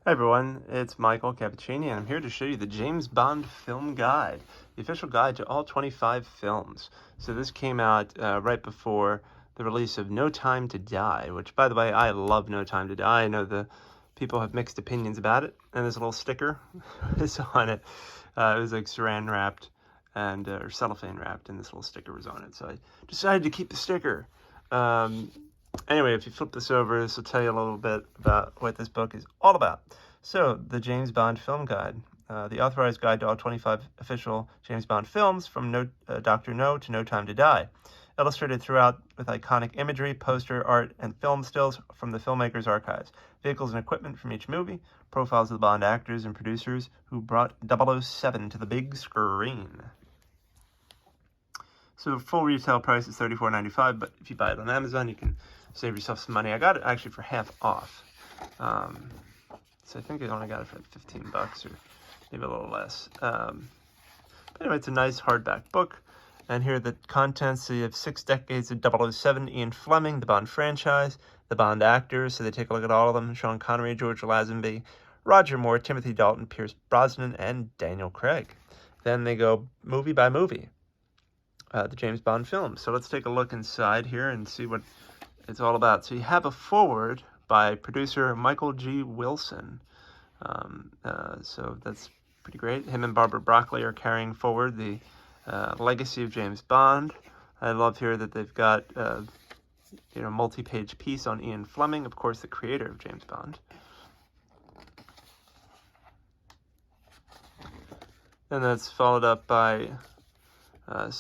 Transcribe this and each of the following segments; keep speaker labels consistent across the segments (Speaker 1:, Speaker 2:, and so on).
Speaker 1: Hi everyone, it's Michael Cavacini, and I'm here to show you the James Bond film guide, the official guide to all 25 films. So this came out right before the release of No Time to Die, which, by the way, I love No Time to Die. I know the people have mixed opinions about it, and there's a little sticker is on it. It was like saran wrapped and or cellophane wrapped, and this little sticker was on it. So I decided to keep the sticker. Anyway, if you flip this over, this will tell you a little bit about what this book is all about. So, the James Bond Film Guide, the authorized guide to all 25 official James Bond films, from Dr. No to No Time to Die. Illustrated throughout with iconic imagery, poster art, and film stills from the filmmaker's archives. Vehicles and equipment from each movie, profiles of the Bond actors and producers who brought 007 to the big screen. So the full retail price is $34.95, but if you buy it on Amazon, you can save yourself some money. I got it actually for half off. So I think I only got it for like 15 bucks or maybe a little less. But anyway, it's a nice hardback book. And here are the contents. So you have 6 decades of 007, Ian Fleming, the Bond franchise, the Bond actors. So they take a look at all of them. Sean Connery, George Lazenby, Roger Moore, Timothy Dalton, Pierce Brosnan, and Daniel Craig. Then they go movie by movie. The James Bond films. So let's take a look inside here and see what it's all about. So you have a foreword by producer Michael G. Wilson. So that's pretty great. Him and Barbara Broccoli are carrying forward the legacy of James Bond. I love here that they've got multi-page piece on Ian Fleming, of course, the creator of James Bond. And that's followed up by a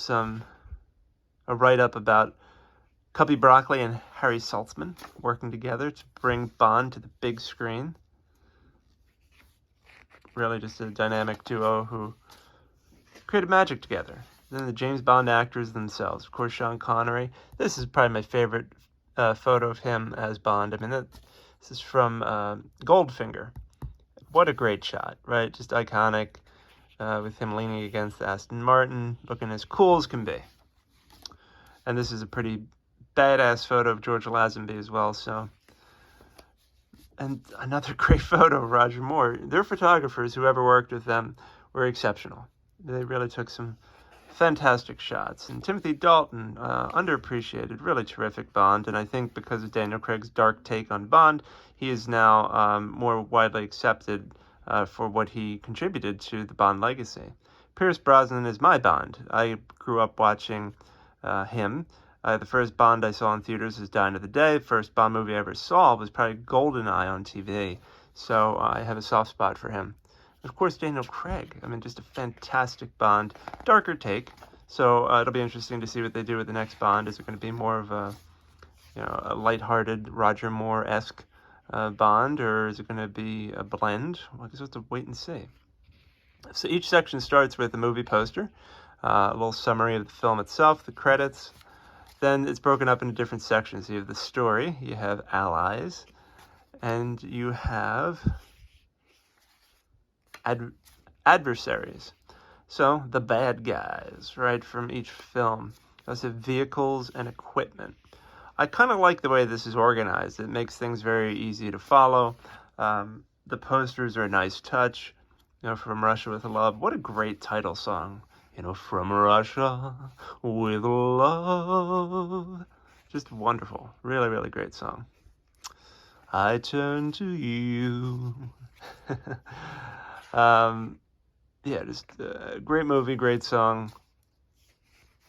Speaker 1: write-up about Cubby Broccoli and Harry Saltzman working together to bring Bond to the big screen. Really just a dynamic duo who created magic together. Then the James Bond actors themselves. Of course, Sean Connery. This is probably my favorite photo of him as Bond. I mean, this is from Goldfinger. What a great shot, right? Just iconic. With him leaning against the Aston Martin, looking as cool as can be. And this is a pretty badass photo of George Lazenby as well. So, and another great photo of Roger Moore. Their photographers, whoever worked with them, were exceptional. They really took some fantastic shots. And Timothy Dalton, underappreciated, really terrific Bond. And I think because of Daniel Craig's dark take on Bond, he is now more widely accepted for what he contributed to the Bond legacy. Pierce Brosnan is my Bond. I grew up watching him. The first Bond I saw in theaters was Die Another Day. The first Bond movie I ever saw was probably GoldenEye on TV. So I have a soft spot for him. And of course, Daniel Craig. I mean, just a fantastic Bond. Darker take. So it'll be interesting to see what they do with the next Bond. Is it going to be more of a lighthearted Roger Moore-esque Bond, or is it going to be a blend? Well, I guess we'll have to wait and see. So each section starts with a movie poster, a little summary of the film itself, the credits. Then it's broken up into different sections. You have the story, you have allies, and you have adversaries. So the bad guys, right, from each film. Those have vehicles and equipment. I kind of like the way this is organized. It makes things very easy to follow. The posters are a nice touch. From Russia with Love. What a great title song. From Russia with Love. Just wonderful. Really, really great song. I turn to you. Just a great movie, great song.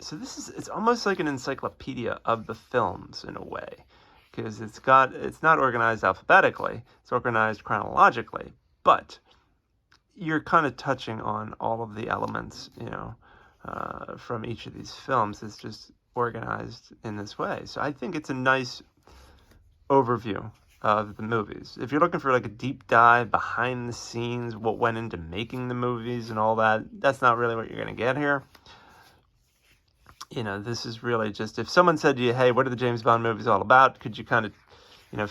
Speaker 1: So it's almost like an encyclopedia of the films in a way, because it's not organized alphabetically, it's organized chronologically, but you're kind of touching on all of the elements, from each of these films. It's just organized in this way. So I think it's a nice overview of the movies. If you're looking for like a deep dive behind the scenes, what went into making the movies and all that, that's not really what you're going to get here. This is really just, if someone said to you, hey, what are the James Bond movies all about? Could you kind of,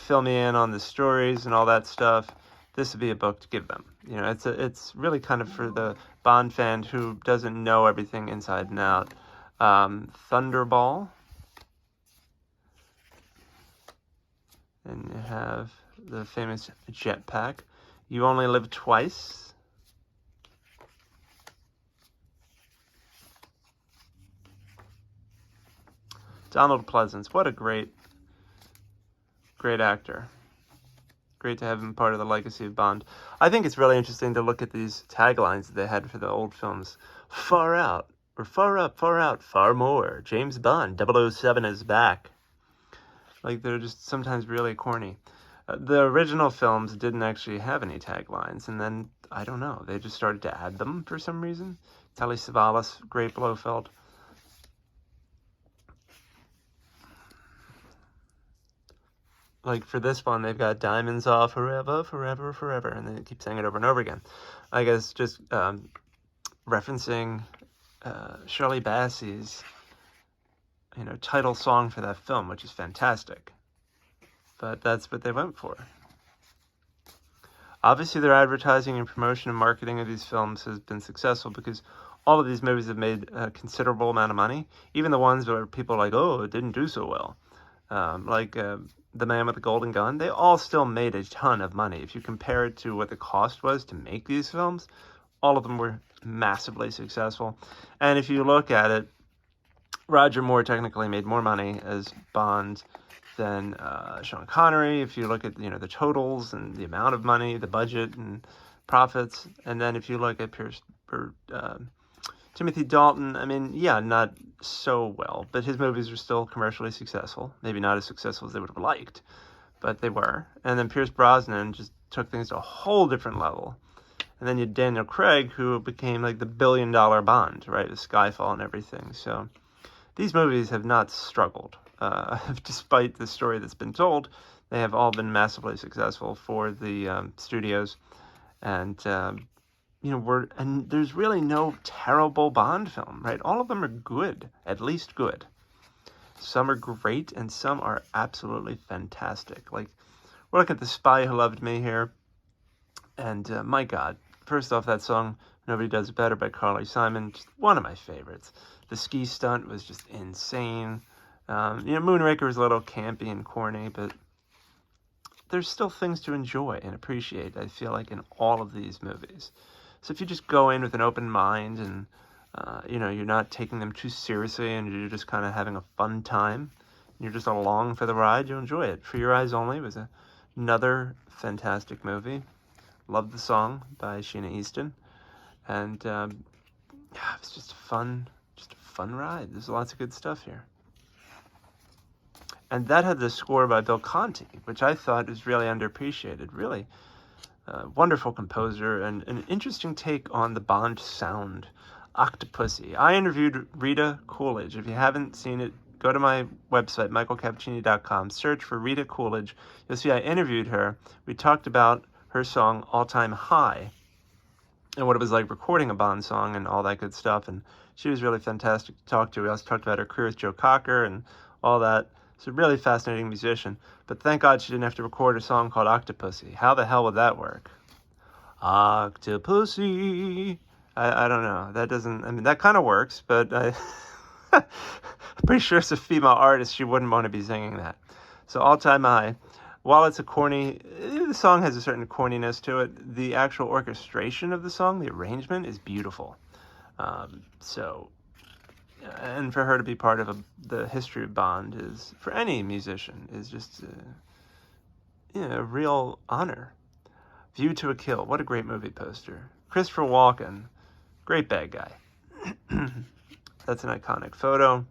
Speaker 1: fill me in on the stories and all that stuff? This would be a book to give them. It's really kind of for the Bond fan who doesn't know everything inside and out. Thunderball. And you have the famous jetpack. You Only Live Twice. Donald Pleasance, what a great actor. Great to have him part of the legacy of Bond. I think it's really interesting to look at these taglines that they had for the old films. Far out, or far up, far out, far more. James Bond, 007 is back. Like, they're just sometimes really corny. The original films didn't actually have any taglines, and then, I don't know, they just started to add them for some reason. Telly Savalas, great Blofeld. Like, for this one, they've got diamonds are forever, forever, forever, and they keep saying it over and over again. I guess just referencing Shirley Bassey's, title song for that film, which is fantastic. But that's what they went for. Obviously, their advertising and promotion and marketing of these films has been successful because all of these movies have made a considerable amount of money. Even the ones where people are like, oh, it didn't do so well. Like The Man with the Golden Gun, they all still made a ton of money. If you compare it to what the cost was to make these films, all of them were massively successful. And if you look at it, Roger Moore technically made more money as Bond than Sean Connery. If you look at the totals and the amount of money, the budget and profits, and then if you look at Timothy Dalton, I mean, yeah, not so well, but his movies were still commercially successful. Maybe not as successful as they would have liked, but they were. And then Pierce Brosnan just took things to a whole different level. And then you had Daniel Craig, who became like the billion-dollar Bond, right, with Skyfall and everything. So these movies have not struggled. Despite the story that's been told, they have all been massively successful for the studios. And and there's really no terrible Bond film, right? All of them are good, at least good. Some are great, and some are absolutely fantastic. Like, we're looking at The Spy Who Loved Me here, and my God, first off, that song, Nobody Does It Better by Carly Simon, just one of my favorites. The ski stunt was just insane. Moonraker was a little campy and corny, but there's still things to enjoy and appreciate, I feel like, in all of these movies. So if you just go in with an open mind and, you're not taking them too seriously and you're just kind of having a fun time, and you're just along for the ride, you'll enjoy it. For Your Eyes Only was another fantastic movie. Loved the song by Sheena Easton. And, it was just a fun ride. There's lots of good stuff here. And that had the score by Bill Conti, which I thought was really underappreciated. Really wonderful composer and an interesting take on the Bond sound. Octopussy. I interviewed Rita Coolidge. If you haven't seen it, go to my website, michaelcavacini.com. Search for Rita Coolidge. You'll see I interviewed her. We talked about her song All Time High and what it was like recording a Bond song and all that good stuff. And she was really fantastic to talk to. We also talked about her career with Joe Cocker and all that. She's a really fascinating musician, but thank God she didn't have to record a song called Octopussy. How the hell would that work? Octopussy. I don't know. That doesn't, that kind of works, but I'm pretty sure as a female artist, she wouldn't want to be singing that. So All Time High, while it's the song has a certain corniness to it, the actual orchestration of the song, the arrangement is beautiful. And for her to be part of the history of Bond is, for any musician, is just a real honor. View to a Kill, what a great movie poster. Christopher Walken, great bad guy. That's an iconic photo.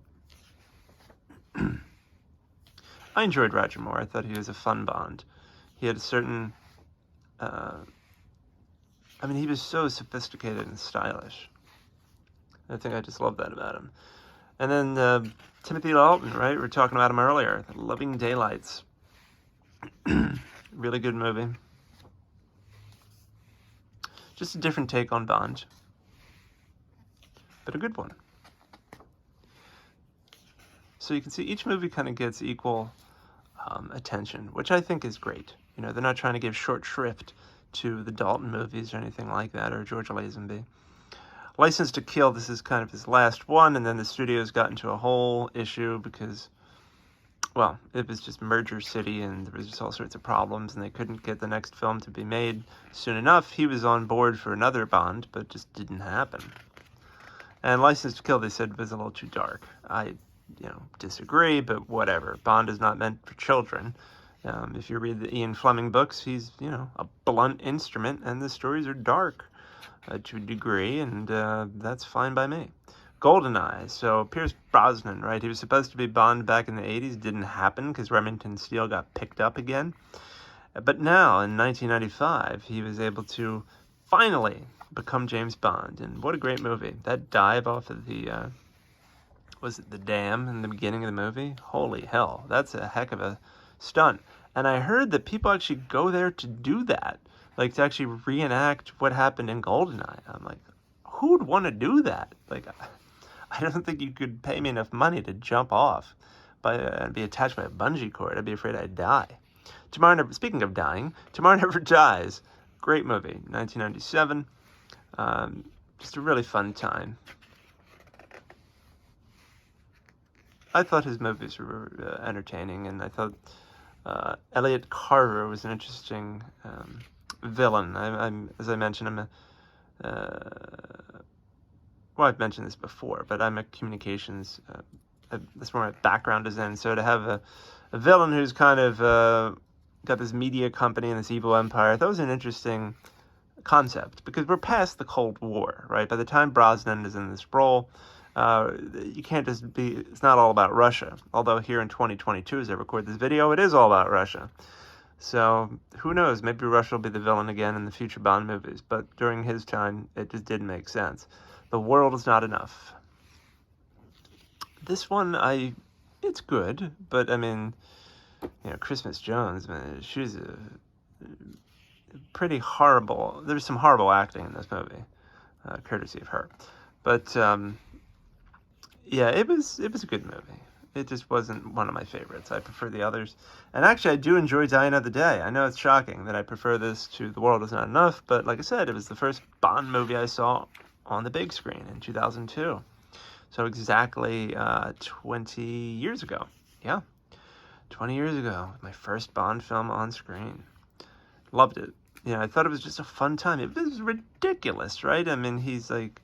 Speaker 1: I enjoyed Roger Moore. I thought he was a fun Bond. He had a certain, he was so sophisticated and stylish. I think I just love that about him. And then Timothy Dalton, right? We were talking about him earlier. Living Daylights. Really good movie. Just a different take on Bond. But a good one. So you can see each movie kind of gets equal attention, which I think is great. They're not trying to give short shrift to the Dalton movies or anything like that, or George Lazenby. License to Kill, this is kind of his last one, and then the studios got into a whole issue because, well, it was just merger city, and there was just all sorts of problems, and they couldn't get the next film to be made soon enough. He was on board for another Bond, but it just didn't happen. And License to Kill, they said, was a little too dark. I, disagree, but whatever. Bond is not meant for children. If you read the Ian Fleming books, he's, a blunt instrument, and the stories are dark to a degree, and that's fine by me. GoldenEye. So Pierce Brosnan, right? He was supposed to be Bond back in the 80s. Didn't happen because Remington Steele got picked up again. But now, in 1995, he was able to finally become James Bond. And what a great movie. That dive off of the, was it the dam in the beginning of the movie? Holy hell. That's a heck of a stunt. And I heard that people actually go there to do that. Like, to actually reenact what happened in GoldenEye. I'm like, who would want to do that? Like, I don't think you could pay me enough money to jump off and be attached by a bungee cord. I'd be afraid I'd die. Speaking of dying, Tomorrow Never Dies. Great movie, 1997. Just a really fun time. I thought his movies were entertaining, and I thought Elliot Carver was an interesting villain. As I mentioned, I've mentioned this before, but I'm a communications, that's where my background is in. So to have a villain who's kind of got this media company and this evil empire, I thought was an interesting concept, because we're past the Cold War, right? By the time Brosnan is in this role, you can't just be, it's not all about Russia. Although here in 2022, as I record this video, it is all about Russia. So who knows, maybe Russia will be the villain again in the future Bond movies, but during his time, it just didn't make sense. The world is not enough. This one, it's good, but I mean, Christmas Jones, man, she's a pretty horrible, there's some horrible acting in this movie, courtesy of her. But, yeah, it was a good movie. It just wasn't one of my favorites. I prefer the others. And actually, I do enjoy Die Another Day. I know it's shocking that I prefer this to The World Is Not Enough, but like I said, it was the first Bond movie I saw on the big screen in 2002. So exactly 20 years ago. Yeah, 20 years ago. My first Bond film on screen. Loved it. I thought it was just a fun time. It was ridiculous, right? I mean, he's like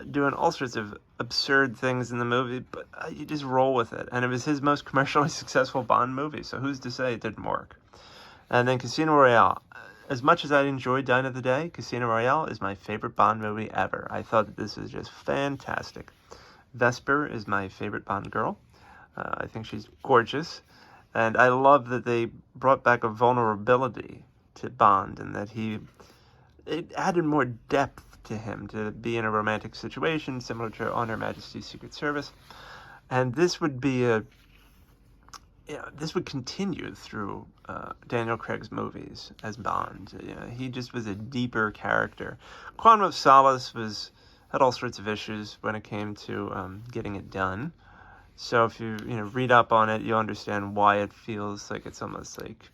Speaker 1: doing all sorts of absurd things in the movie, but you just roll with it. And it was his most commercially successful Bond movie, so who's to say it didn't work? And then Casino Royale. As much as I enjoyed Die Another Day, Casino Royale is my favorite Bond movie ever. I thought that this was just fantastic. Vesper is my favorite Bond girl. I think she's gorgeous. And I love that they brought back a vulnerability to Bond, and that it added more depth to him to be in a romantic situation similar to On Her Majesty's Secret Service. And this would be this would continue through Daniel Craig's movies as Bond. He just was a deeper character. Quantum of Solace had all sorts of issues when it came to getting it done. So if you read up on it, you'll understand why it feels like it's almost like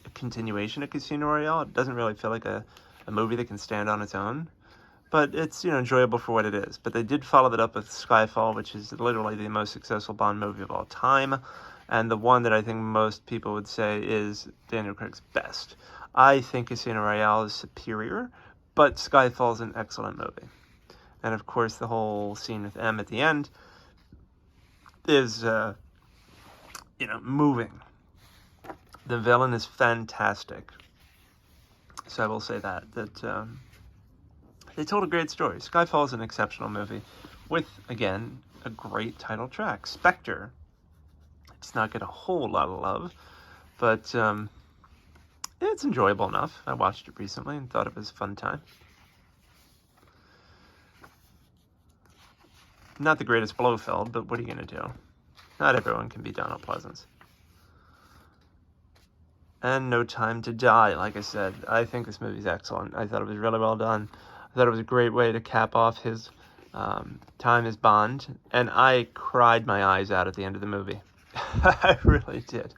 Speaker 1: a continuation of Casino Royale. It doesn't really feel like a movie that can stand on its own. But it's enjoyable for what it is. But they did follow that up with Skyfall, which is literally the most successful Bond movie of all time, and the one that I think most people would say is Daniel Craig's best. I think Casino Royale is superior, but Skyfall is an excellent movie. And of course, the whole scene with M at the end is, moving. The villain is fantastic. So I will say that they told a great story. Skyfall is an exceptional movie with, again, a great title track. Spectre. It's not get a whole lot of love, but it's enjoyable enough. I watched it recently and thought it was a fun time. Not the greatest Blofeld, but what are you going to do? Not everyone can be Donald Pleasance. And No Time to Die, like I said. I think this movie's excellent. I thought it was really well done. I thought it was a great way to cap off his time as Bond. And I cried my eyes out at the end of the movie. I really did.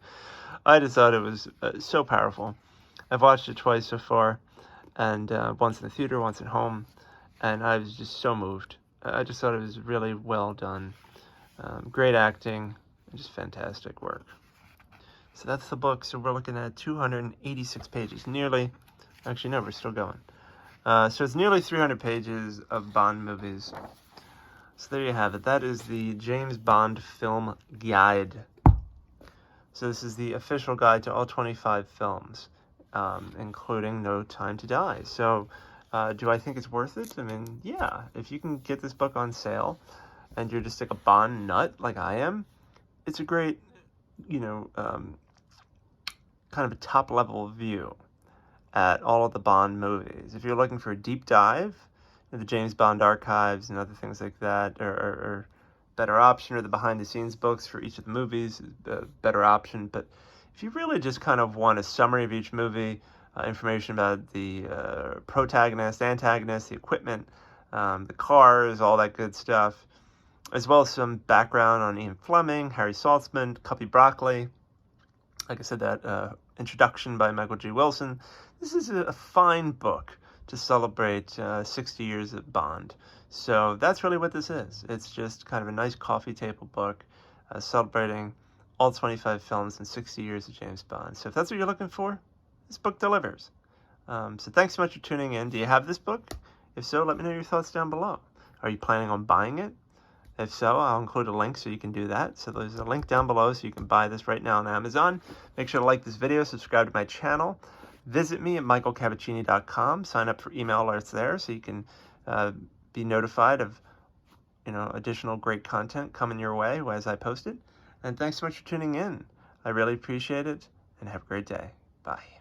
Speaker 1: I just thought it was so powerful. I've watched it twice so far. And once in the theater, once at home. And I was just so moved. I just thought it was really well done. Great acting. Just fantastic work. So that's the book. So we're looking at 286 pages, nearly, actually no, we're still going. So it's nearly 300 pages of Bond movies. So there you have it. That is the James Bond film guide. So this is the official guide to all 25 films, including No Time to Die. So do I think it's worth it? I mean, yeah. If you can get this book on sale and you're just like a Bond nut like I am, it's a great, kind of a top-level view at all of the Bond movies. If you're looking for a deep dive into the James Bond archives and other things like that, or better option, or the behind-the-scenes books for each of the movies, a better option. But if you really just kind of want a summary of each movie, information about the protagonist, antagonist, the equipment, the cars, all that good stuff, as well as some background on Ian Fleming, Harry Saltzman, Cubby Broccoli. Like I said, that introduction by Michael G. Wilson. This is a fine book to celebrate 60 years of Bond. So that's really what this is. It's just kind of a nice coffee table book celebrating all 25 films and 60 years of James Bond. So if that's what you're looking for, this book delivers. So thanks so much for tuning in. Do you have this book? If so, let me know your thoughts down below. Are you planning on buying it? If so, I'll include a link so you can do that. So there's a link down below so you can buy this right now on Amazon. Make sure to like this video, subscribe to my channel. Visit me at michaelcavacini.com. Sign up for email alerts there so you can be notified of additional great content coming your way as I post it. And thanks so much for tuning in. I really appreciate it, and have a great day. Bye.